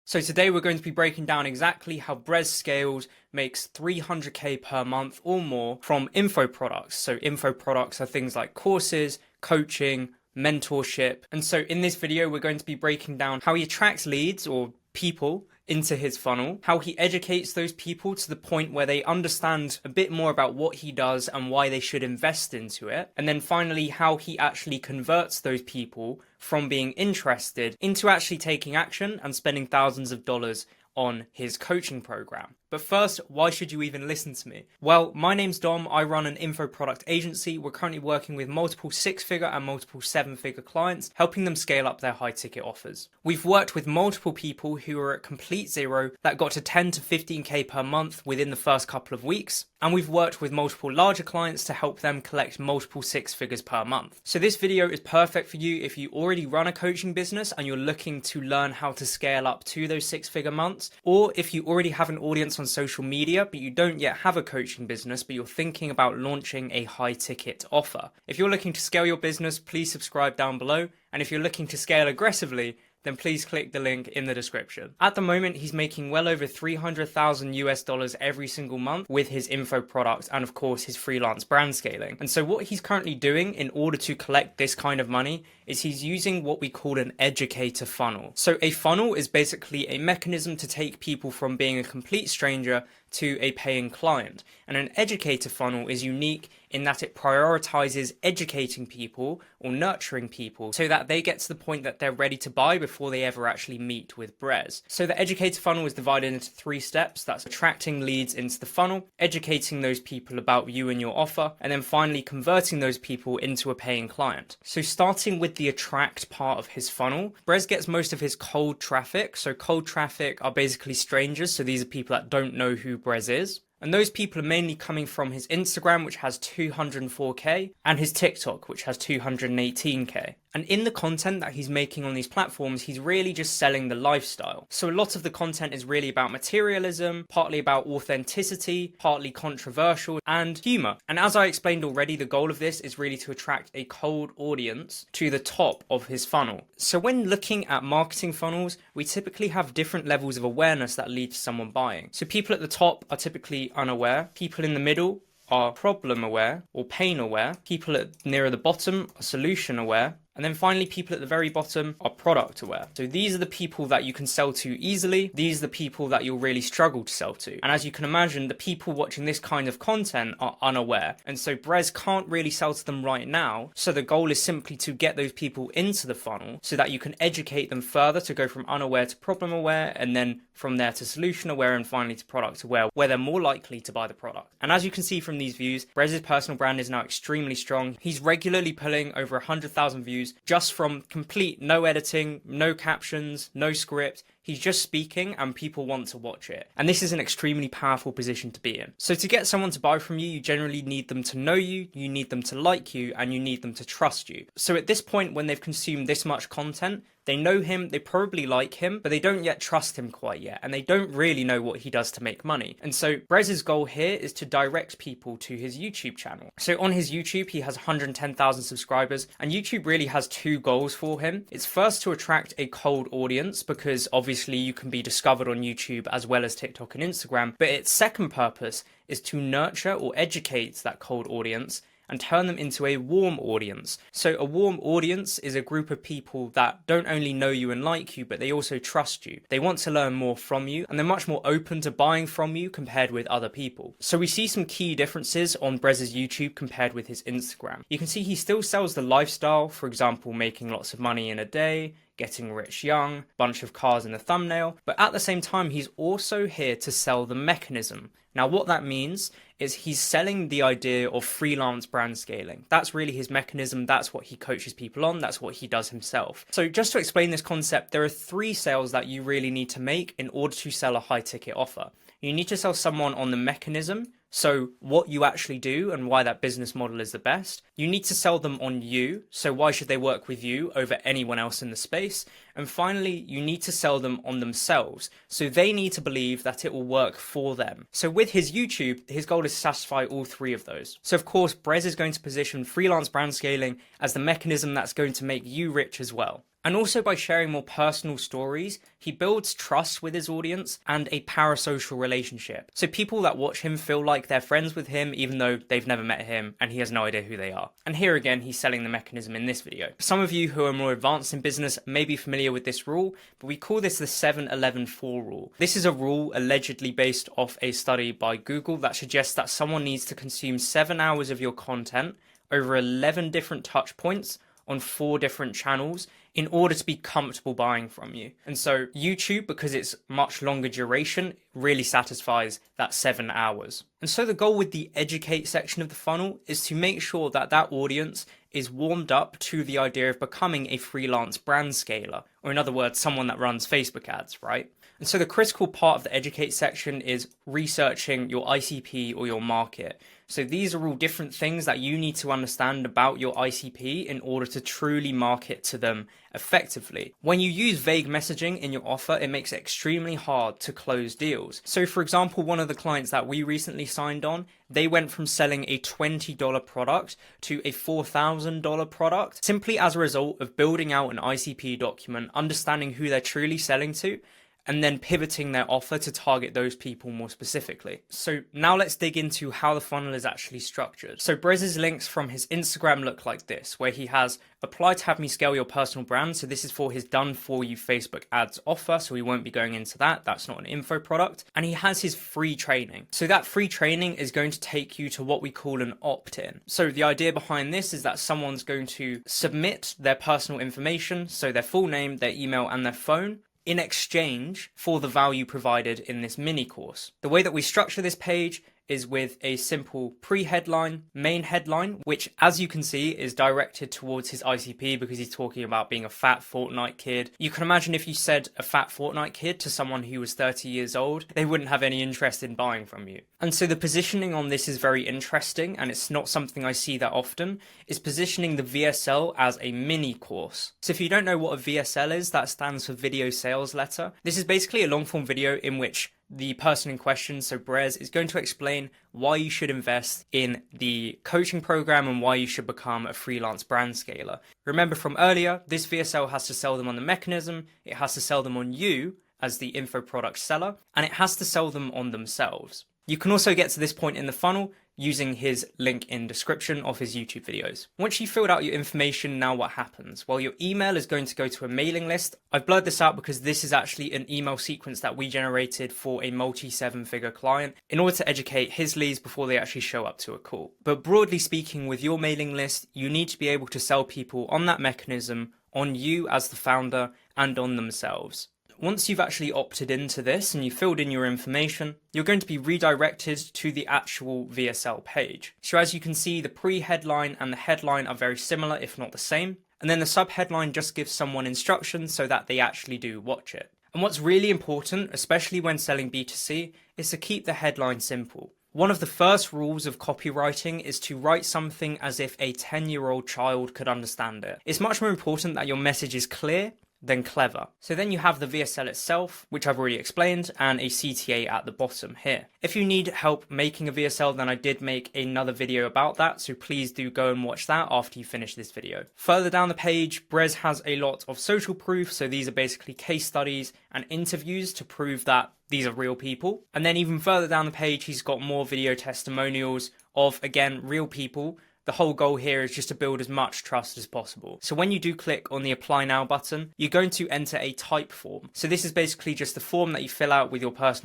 So today we're going to be breaking down exactly how Brez Scales makes 300k per month or more from info products. So info products are things like courses, coaching, mentorship. And so in this video, we're going to be breaking down how he attracts leads or people into his funnel, how he educates those people to the point where they understand a bit more about what he does and why they should invest into it. And then finally, how he actually converts those people from being interested into actually taking action and spending thousands of dollars on his coaching program. But first, why should you even listen to me? Well, my name's Dom. I run an info product agency. We're currently working with multiple 6-figure and multiple 7-figure clients, helping them scale up their high ticket offers. We've worked with multiple people who are at complete zero that got to 10 to 15k per month within the first couple of weeks. And we've worked with multiple larger clients to help them collect multiple 6 figures per month. So this video is perfect for you if you already run a coaching business and you're looking to learn how to scale up to those 6-figure months, or if you already have an audience on social media but you don't yet have a coaching business but you're thinking about launching a high ticket offer. If you're looking to scale your business, please subscribe down below, and if you're looking to scale aggressively, then please click the link in the description. At the moment, he's making well over 300,000 US dollars every single month with his info product and of course his freelance brand scaling. And so what he's currently doing in order to collect this kind of money is he's using what we call an educator funnel. So a funnel is basically a mechanism to take people from being a complete stranger to a paying client. And an educator funnel is unique in that it prioritizes educating people or nurturing people so that they get to the point that they're ready to buy before they ever actually meet with Brez. So the educator funnel is divided into 3 steps. That's attracting leads into the funnel, educating those people about you and your offer, and then finally converting those people into a paying client. So starting with the attract part of his funnel, Brez gets most of his cold traffic. So cold traffic are basically strangers. So these are people that don't know who Brez is. And those people are mainly coming from his Instagram, which has 204k, and his TikTok, which has 218k. And in the content that he's making on these platforms, he's really just selling the lifestyle. So a lot of the content is really about materialism, partly about authenticity, partly controversial, and humor. And as I explained already, the goal of this is really to attract a cold audience to the top of his funnel. So when looking at marketing funnels, we typically have different levels of awareness that lead to someone buying. So people at the top are typically unaware, people in the middle are problem aware or pain aware, people at nearer the bottom are solution aware, and then finally people at the very bottom are product aware. So these are the people that you can sell to easily. These are the people that you'll really struggle to sell to. And as you can imagine, the people watching this kind of content are unaware. And so Brez can't really sell to them right now. So the goal is simply to get those people into the funnel so that you can educate them further to go from unaware to problem aware, and then from there to solution aware, and finally to product aware, where they're more likely to buy the product. And as you can see from these views, Brez's personal brand is now extremely strong. He's regularly pulling over 100,000 views just from complete no editing, no captions, no script. He's just speaking and people want to watch it. And this is an extremely powerful position to be in. So to get someone to buy from you, you generally need them to know you need them to like you, and you need them to trust you. So at this point, when they've consumed this much content, they know him, they probably like him, but they don't yet trust him quite yet, and they don't really know what he does to make money. And so Brez's goal here is to direct people to his YouTube channel. So on his YouTube, he has 110,000 subscribers, and YouTube really has 2 goals for him. It's first to attract a cold audience, because obviously you can be discovered on YouTube as well as TikTok and Instagram, but its second purpose is to nurture or educate that cold audience and turn them into a warm audience. So a warm audience is a group of people that don't only know you and like you, but they also trust you. They want to learn more from you, and they're much more open to buying from you compared with other people. So we see some key differences on Brez's YouTube compared with his Instagram. You can see he still sells the lifestyle, for example, making lots of money in a day, getting rich young, bunch of cars in the thumbnail, but at the same time, he's also here to sell the mechanism. Now, what that means is he's selling the idea of freelance brand scaling. That's really his mechanism. That's what he coaches people on. That's what he does himself. So just to explain this concept, there are 3 sales that you really need to make in order to sell a high ticket offer. You need to sell someone on the mechanism, so what you actually do and why that business model is the best. You need to sell them on you, so why should they work with you over anyone else in the space? And finally, you need to sell them on themselves, so they need to believe that it will work for them. So with his YouTube, his goal is to satisfy all 3 of those. So of course, Brez is going to position freelance brand scaling as the mechanism that's going to make you rich as well. And also by sharing more personal stories, he builds trust with his audience and a parasocial relationship. So people that watch him feel like they're friends with him even though they've never met him and he has no idea who they are. And here again, he's selling the mechanism in this video. Some of you who are more advanced in business may be familiar with this rule, but we call this the 7-11-4 rule. This is a rule allegedly based off a study by Google that suggests that someone needs to consume 7 hours of your content over 11 different touch points on 4 different channels in order to be comfortable buying from you. And so YouTube, because it's much longer duration, really satisfies that 7 hours. And so the goal with the educate section of the funnel is to make sure that that audience is warmed up to the idea of becoming a freelance brand scaler, or in other words, someone that runs Facebook ads, right? And so the critical part of the educate section is researching your ICP or your market. So these are all different things that you need to understand about your ICP in order to truly market to them effectively. When you use vague messaging in your offer, it makes it extremely hard to close deals. So for example, one of the clients that we recently signed on, they went from selling a $20 product to a $4,000 product simply as a result of building out an ICP document, understanding who they're truly selling to, and then pivoting their offer to target those people more specifically. So now let's dig into how the funnel is actually structured. So Brez's links from his Instagram look like this, where he has apply to have me scale your personal brand. So this is for his done for you Facebook ads offer. So we won't be going into that. That's not an info product. And he has his free training. So that free training is going to take you to what we call an opt-in. So the idea behind this is that someone's going to submit their personal information, so their full name, their email, and their phone, in exchange for the value provided in this mini course. The way that we structure this page is with a simple pre-headline, main headline, which as you can see is directed towards his ICP because he's talking about being a fat Fortnite kid. You can imagine if you said a fat Fortnite kid to someone who was 30 years old, they wouldn't have any interest in buying from you. And so the positioning on this is very interesting, and it's not something I see that often, is positioning the VSL as a mini course. So if you don't know what a VSL is, that stands for video sales letter. This is basically a long form video in which the person in question, so Brez, is going to explain why you should invest in the coaching program and why you should become a freelance brand scaler. Remember from earlier, this VSL has to sell them on the mechanism, it has to sell them on you as the info product seller, and it has to sell them on themselves. You can also get to this point in the funnel using his link in description of his YouTube videos. Once you've filled out your information, now what happens? Well, your email is going to go to a mailing list. I've blurred this out because this is actually an email sequence that we generated for a multi-7-figure client in order to educate his leads before they actually show up to a call. But broadly speaking, with your mailing list, you need to be able to sell people on that mechanism, on you as the founder, and on themselves. Once you've actually opted into this and you filled in your information, you're going to be redirected to the actual VSL page. So as you can see, the pre-headline and the headline are very similar, if not the same. And then the sub-headline just gives someone instructions so that they actually do watch it. And what's really important, especially when selling B2C, is to keep the headline simple. One of the first rules of copywriting is to write something as if a 10-year-old child could understand it. It's much more important that your message is clear than clever. So then you have the VSL itself, which I've already explained, and a CTA at the bottom here. If you need help making a VSL, then I did make another video about that, so please do go and watch that after you finish this video. Further down the page, Brez has a lot of social proof, so these are basically case studies and interviews to prove that these are real people. And then even further down the page, he's got more video testimonials of, again, real people. The whole goal here is just to build as much trust as possible. So when you do click on the apply now button, you're going to enter a type form. So this is basically just the form that you fill out with your personal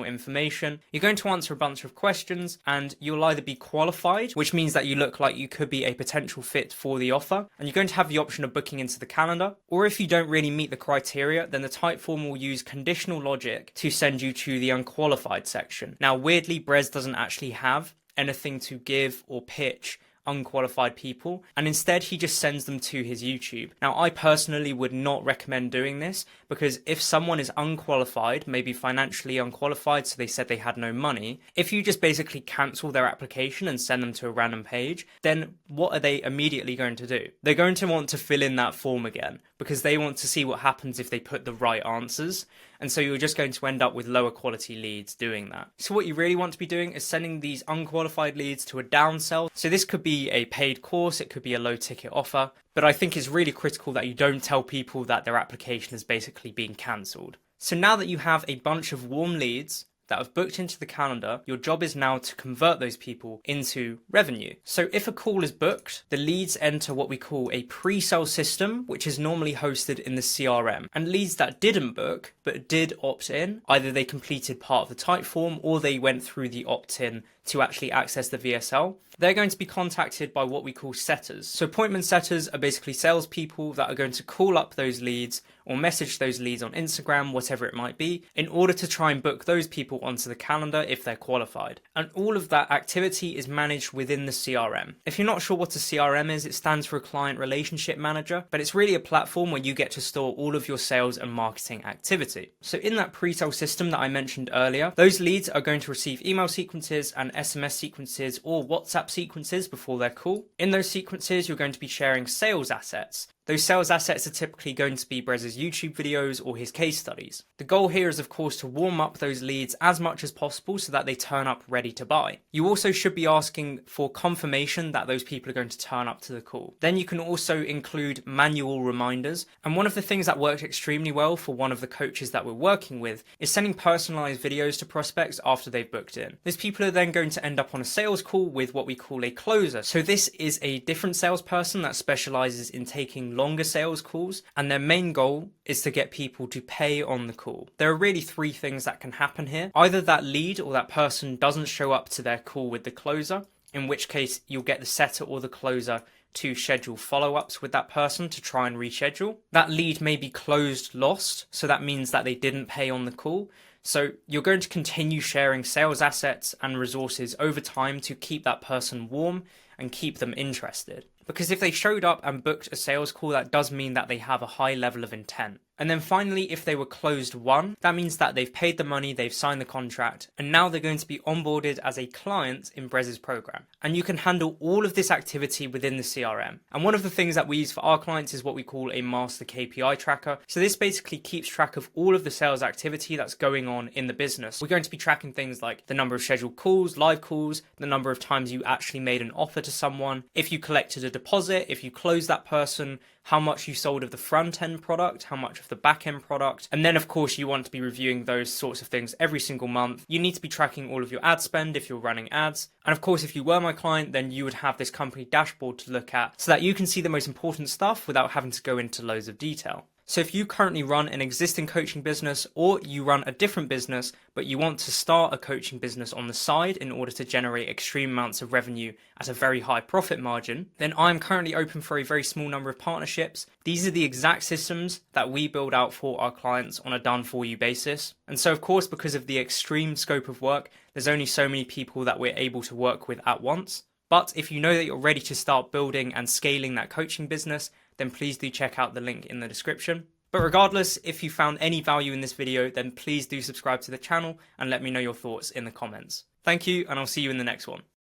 information. You're going to answer a bunch of questions and you'll either be qualified, which means that you look like you could be a potential fit for the offer, and you're going to have the option of booking into the calendar. Or if you don't really meet the criteria, then the type form will use conditional logic to send you to the unqualified section. Now, weirdly, Brez doesn't actually have anything to give or pitch unqualified people, and instead he just sends them to his YouTube. Now, I personally would not recommend doing this, because if someone is unqualified, maybe financially unqualified, so they said they had no money, if you just basically cancel their application and send them to a random page, then what are they immediately going to do? They're going to want to fill in that form again, because they want to see what happens if they put the right answers. And so you're just going to end up with lower quality leads doing that. So what you really want to be doing is sending these unqualified leads to a downsell. So this could be a paid course, it could be a low ticket offer, but I think it's really critical that you don't tell people that their application is basically being cancelled. So now that you have a bunch of warm leads that have booked into the calendar, your job is now to convert those people into revenue. So if a call is booked, the leads enter what we call a pre-sale system, which is normally hosted in the CRM. And leads that didn't book, but did opt in, either they completed part of the type form or they went through the opt-in to actually access the VSL, they're going to be contacted by what we call setters. So appointment setters are basically salespeople that are going to call up those leads or message those leads on Instagram, whatever it might be, in order to try and book those people onto the calendar if they're qualified. And all of that activity is managed within the CRM. If you're not sure what a CRM is, it stands for a client relationship manager, but it's really a platform where you get to store all of your sales and marketing activity. So in that pre-sale system that I mentioned earlier, those leads are going to receive email sequences and SMS sequences or WhatsApp sequences before their call. In those sequences, you're going to be sharing sales assets. Those sales assets are typically going to be Brez's YouTube videos or his case studies. The goal here is of course to warm up those leads as much as possible so that they turn up ready to buy. You also should be asking for confirmation that those people are going to turn up to the call. Then you can also include manual reminders. And one of the things that worked extremely well for one of the coaches that we're working with is sending personalized videos to prospects after they've booked in. Those people are then going to end up on a sales call with what we call a closer. So this is a different salesperson that specializes in taking longer sales calls, and their main goal is to get people to pay on the call. There are really three things that can happen here. Either that lead or that person doesn't show up to their call with the closer, in which case you'll get the setter or the closer to schedule follow-ups with that person to try and reschedule. That lead may be closed lost, so that means that they didn't pay on the call. So you're going to continue sharing sales assets and resources over time to keep that person warm and keep them interested. Because if they showed up and booked a sales call, that does mean that they have a high level of intent. And then finally, if they were closed won, that means that they've paid the money, they've signed the contract, and now they're going to be onboarded as a client in Brez's program. And you can handle all of this activity within the CRM. And one of the things that we use for our clients is what we call a master KPI tracker. So this basically keeps track of all of the sales activity that's going on in the business. We're going to be tracking things like the number of scheduled calls, live calls, the number of times you actually made an offer to someone, if you collected a deposit, if you closed that person, how much you sold of the front end product, how much of the back end product. And then of course you want to be reviewing those sorts of things every single month. You need to be tracking all of your ad spend if you're running ads. And of course, if you were my client, then you would have this company dashboard to look at so that you can see the most important stuff without having to go into loads of detail. So if you currently run an existing coaching business or you run a different business, but you want to start a coaching business on the side in order to generate extreme amounts of revenue at a very high profit margin, then I'm currently open for a very small number of partnerships. These are the exact systems that we build out for our clients on a done for you basis. And so of course, because of the extreme scope of work, there's only so many people that we're able to work with at once. But if you know that you're ready to start building and scaling that coaching business, then please do check out the link in the description. But regardless, if you found any value in this video, then please do subscribe to the channel and let me know your thoughts in the comments. Thank you, and I'll see you in the next one.